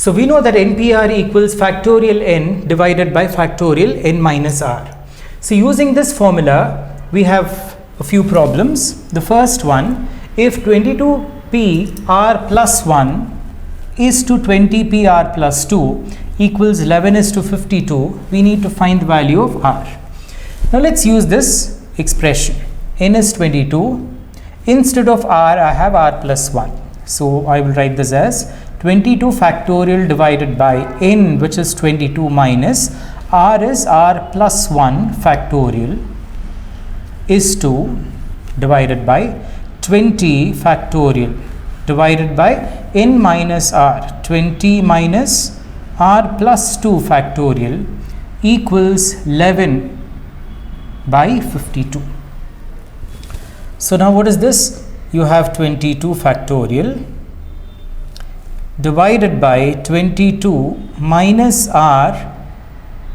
So we know that NPR equals factorial n divided by factorial n minus r. So using this formula, we have a few problems. The first one, if 22p r plus 1 is to 20p r plus 2 equals 11 is to 52, we need to find the value of r. Now let's use this expression. N is 22. Instead of r, I have r plus 1. So I will write this as 22 factorial divided by n, which is 22, minus r is r plus 1 factorial is 2 divided by 20 factorial divided by n minus r. 20 minus r plus 2 factorial equals 11 by 52. So now what is this? You have 22 factorial divided by 22 minus r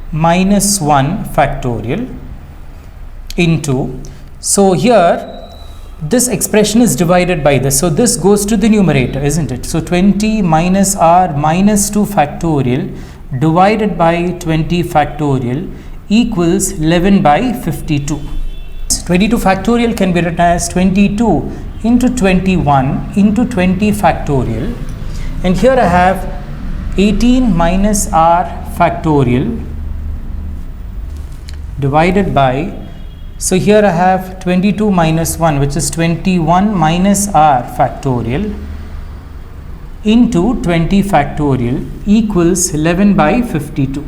minus 1 factorial into, so here this expression is divided by this, so this goes to the numerator, isn't it? So 20 minus r minus 2 factorial divided by 20 factorial equals 11 by 52. 22 factorial can be written as 22 into 21 into 20 factorial, and here I have 18 minus r factorial divided by, so here I have 22 minus 1, which is 21 minus r factorial into 20 factorial equals 11 by 52.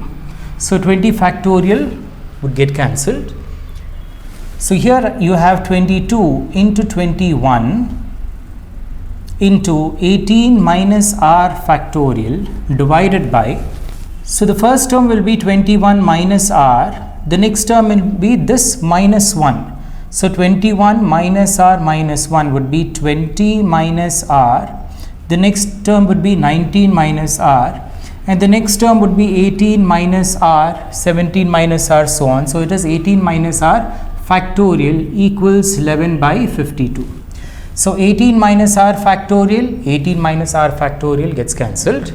So 20 factorial would get cancelled. So here you have 22 into 21 into 18 minus r factorial divided by, so the first term will be 21 minus r, the next term will be this minus 1. So 21 minus r minus 1 would be 20 minus r, the next term would be 19 minus r, and the next term would be 18 minus r, 17 minus r, so on. So it is 18 minus r factorial equals 11 by 52. So 18 minus r factorial, 18 minus r factorial gets cancelled.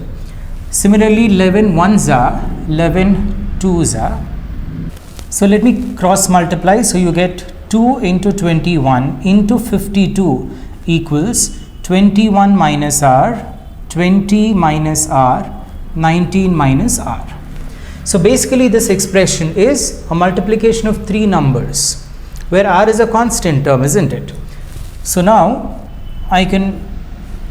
Similarly, 11 1s are, 11 2s are. So let me cross multiply. So you get 2 into 21 into 52 equals 21 minus r, 20 minus r, 19 minus r. So basically this expression is a multiplication of three numbers where r is a constant term, isn't it? So now I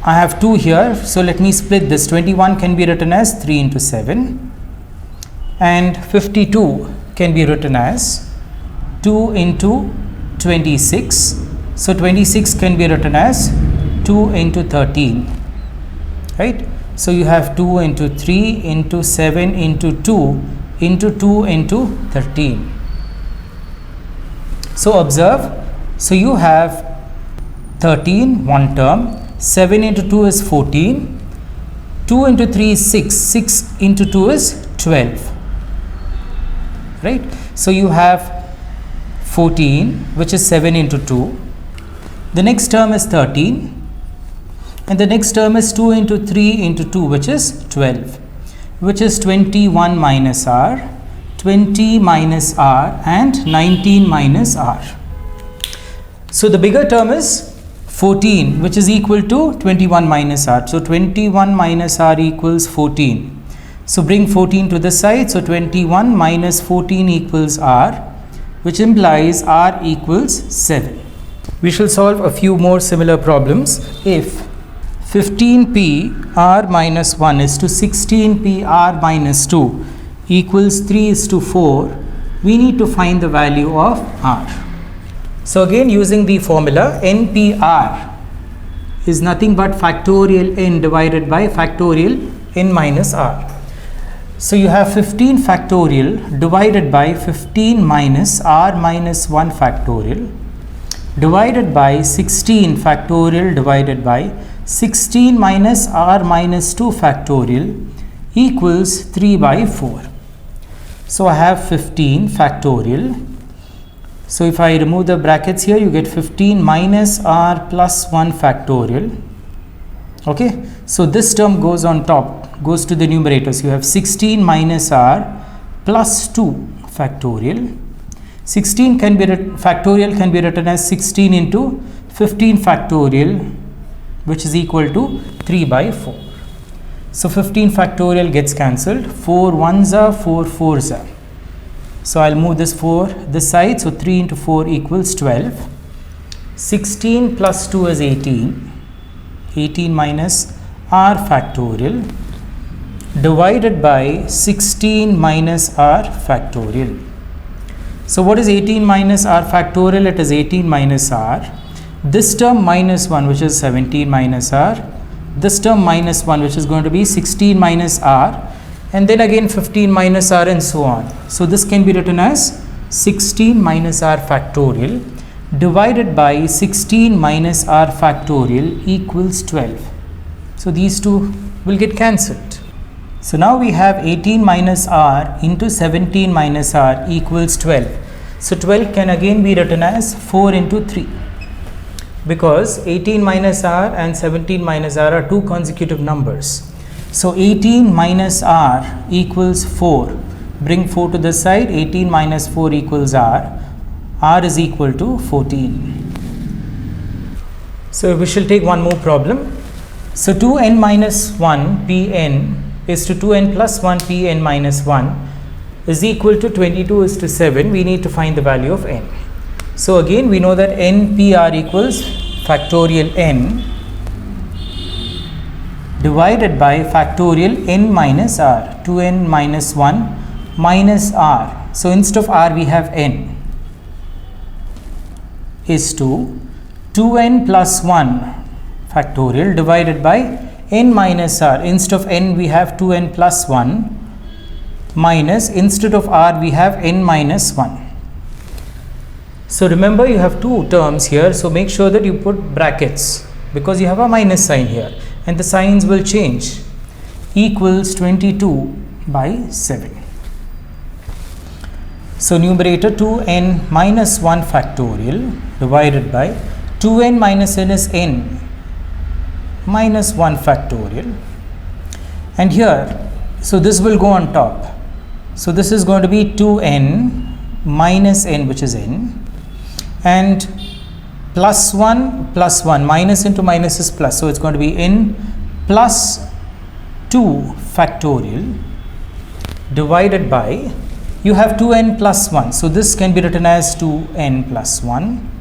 have 2 here, so let me split this. 21 can be written as 3 into 7 and 52 can be written as 2 into 26. So 26 can be written as 2 into 13, right? So you have 2 into 3 into 7 into 2 into 2 into 13. So observe, so you have 13, one term, 7 into 2 is 14, 2 into 3 is 6, 6 into 2 is 12, right? So you have 14, which is 7 into 2, the next term is 13, and the next term is 2 into 3 into 2, which is 12, which is 21 minus r, 20 minus r, and 19 minus r. So the bigger term is 14, which is equal to 21 minus r. So 21 minus r equals 14. So bring 14 to the side. So 21 minus 14 equals r, which implies r equals 7. We shall solve a few more similar problems. If 15p r minus 1 is to 16p r minus 2 equals 3 is to 4, we need to find the value of r. So again, using the formula, NPR is nothing but factorial n divided by factorial n minus r. So you have 15 factorial divided by 15 minus r minus 1 factorial divided by 16 factorial divided by 16 minus r minus 2 factorial equals 3 by 4. So I have 15 factorial. So if I remove the brackets here, you get 15 minus r plus 1 factorial. Okay, so this term goes on top goes to the numerator. So you have 16 minus r plus 2 factorial. 16 can be factorial can be written as 16 into 15 factorial, which is equal to 3 by 4. So 15 factorial gets cancelled. 4 1s are 4 4s are. So I'll move this 4 this side. So 3 into 4 equals 12. 16 plus 2 is 18. 18 minus r factorial divided by 16 minus r factorial. So what is 18 minus r factorial? It is 18 minus r. This term minus 1, which is 17 minus r. This term minus 1, which is going to be 16 minus r. And then again 15 minus r and so on. So this can be written as 16 minus r factorial divided by 16 minus r factorial equals 12. So these two will get cancelled. So now we have 18 minus r into 17 minus r equals 12. So 12 can again be written as 4 into 3, because 18 minus r and 17 minus r are two consecutive numbers. So 18 minus r equals 4. Bring 4 to this side. 18 minus 4 equals r. R is equal to 14. So we shall take one more problem. So 2n minus 1 pn is to 2n plus 1 pn minus 1 is equal to 22 is to 7. We need to find the value of n. So again we know that npr equals factorial n divided by factorial n minus r. 2n minus 1 minus r. So instead of r we have n is to 2n plus 1 factorial divided by n minus r. Instead of n we have 2n plus 1 minus, instead of r we have n minus 1. So remember you have two terms here, so make sure that you put brackets because you have a minus sign here and the signs will change. Equals 22 by 7. So numerator 2n minus 1 factorial divided by 2n minus n is n minus 1 factorial, and here so this will go on top. So this is going to be 2n minus n, which is n, and plus 1 minus into minus is plus, so it's going to be n plus 2 factorial divided by, you have 2n plus 1, so this can be written as 2n plus 1.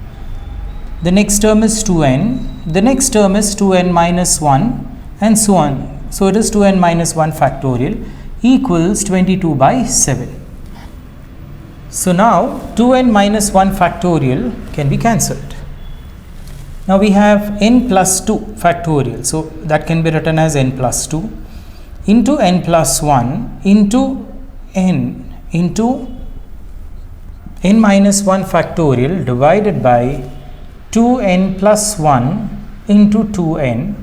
The next term is 2n, the next term is 2n minus 1, and so on. So it is 2n minus 1 factorial equals 22 by 7. So now 2n minus 1 factorial can be cancelled. Now we have n plus 2 factorial, so that can be written as n plus 2 into n plus 1 into n minus 1 factorial divided by 2n plus 1 into 2n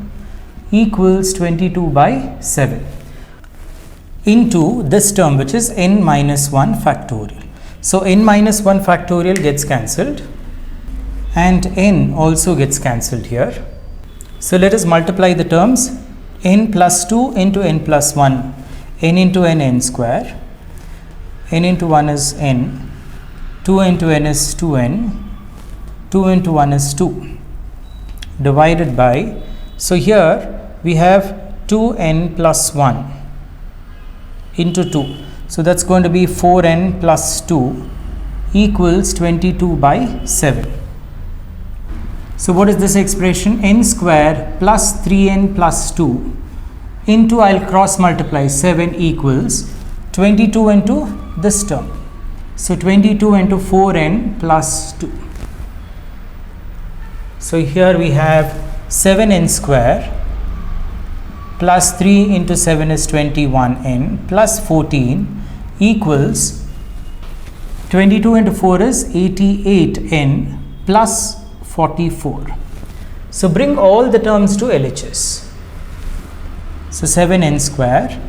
equals 22 by 7 into this term, which is n minus 1 factorial. So n minus 1 factorial gets cancelled and n also gets cancelled here. So let us multiply the terms. N plus 2 into n plus 1, n into n square, n into 1 is n, 2 into n is 2n, 2 into 1 is 2 divided by, so here we have 2n plus 1 into 2, so that's going to be 4n plus 2 equals 22 by 7. So what is this expression? N square plus 3n plus 2 into, I'll cross multiply, 7 equals 22 into this term. So 22 into 4n plus 2. So here we have 7n square plus 3 into 7 is 21n plus 14 equals 22 into 4 is 88n plus 44. So bring all the terms to LHS. So 7n square,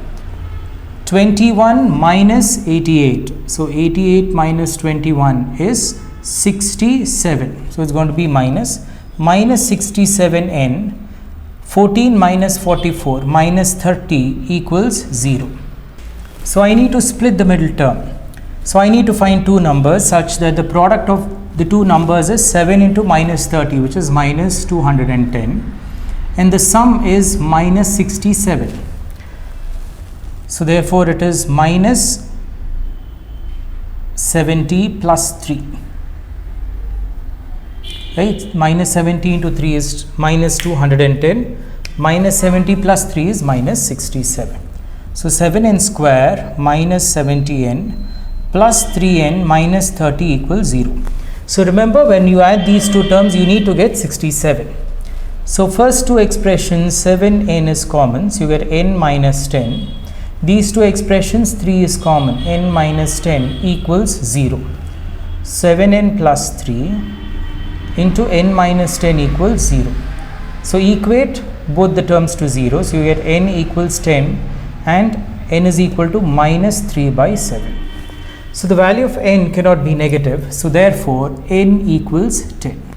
21 minus 88. So 88 minus 21 is 67. So it's going to be minus 67n. 14 minus 44 minus 30 equals 0. So I need to split the middle term. So I need to find two numbers such that the product of the two numbers is 7 into minus 30, which is minus 210, and the sum is minus 67. So therefore it is minus 70 plus 3. Right? Minus 70 into 3 is minus 210. Minus 70 plus 3 is minus 67. So 7n square minus 70n plus 3n minus 30 equals 0. So remember, when you add these two terms, you need to get 67. So first two expressions, 7n is common, so you get n minus 10. These two expressions, 3 is common, n minus 10 equals 0. 7n plus 3 into n minus 10 equals 0. So equate both the terms to 0. So you get n equals 10 and n is equal to minus 3 by 7. So the value of n cannot be negative. So therefore n equals 10.